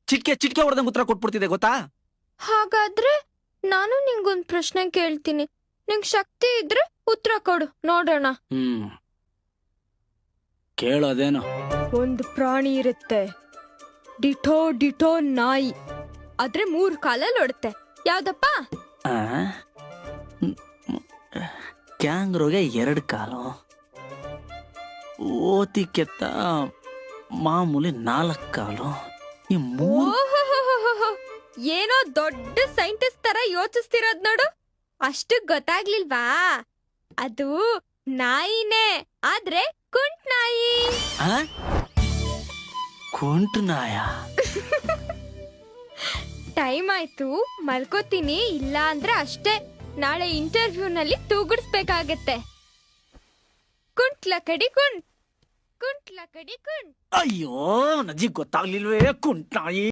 ಚಿಟ್ಕೆ ಚಿಟ್ಕೆ ಹೊಡೆದಂಗೆ ಉತ್ತರ ಕೊಟ್ಬಿಡ್ತಿದೆ ಗೊತ್ತಾ? ಹಾಗಾದ್ರೆ ನಾನು ನಿಂಗೊಂದ್ ಪ್ರಶ್ನೆ ಕೇಳ್ತೀನಿ, ನಿಂಗ್ ಶಕ್ತಿ ಇದ್ರೆ ಉತ್ತರ ಕೊಡು ನೋಡೋಣ. ಕೇಳೋದೇನು? ಒಂದು ಪ್ರಾಣಿ ಇರುತ್ತೆ, ಡಿಟೋ ಡಿಟೋ ನಾಯಿ, ಆದ್ರೆ 3 ಕಾಲಲ್ಲಿ ಓಡುತ್ತೆ, ಯಾವ್ದಪ್ಪ? ಕ್ಯಾಂಗ್ರೋಗೆ 2 ಕಾಲು, ಓತಿ ಕೆತ್ತ ಮಾಮೂಲಿ 4 ಕಾಲು, ಈ 3. ಏನೋ ದೊಡ್ಡ ಸೈಂಟಿಸ್ಟ್ ತರ ಯೋಚಿಸ್ತಿರೋದ್ ನೋಡು. ಅಷ್ಟು ಗೊತ್ತಾಗ್ಲಿಲ್ವಾ? ಅದು ನಾಯಿನೇ, ಆದ್ರೆ ಕುಂಟ್ ನಾಯಿ. ಕುಂಟ್ ನಾಯ? ಟೈಮ್ ಆಯ್ತು, ಮಲ್ಕೋತೀನಿ. ಇಲ್ಲ ಅಂದ್ರೆ ಅಷ್ಟೇ, ನಾಳೆ ಇಂಟರ್ವ್ಯೂನಲ್ಲಿ ತೂಗುಡಿಸ್ಬೇಕಾಗತ್ತೆ. ಕುಂಟ್ಲ ಕಡಿ ಕುಂಟ್, ಕುಂಟ್ಲ ಕಡಿ ಕುಂಟ್. ಅಯ್ಯೋ ನಜ್ಜಿ ಗೊತ್ತಾಗ್ಲಿಲ್ವೇ ಕುಂಟ್ ನಾಯಿ.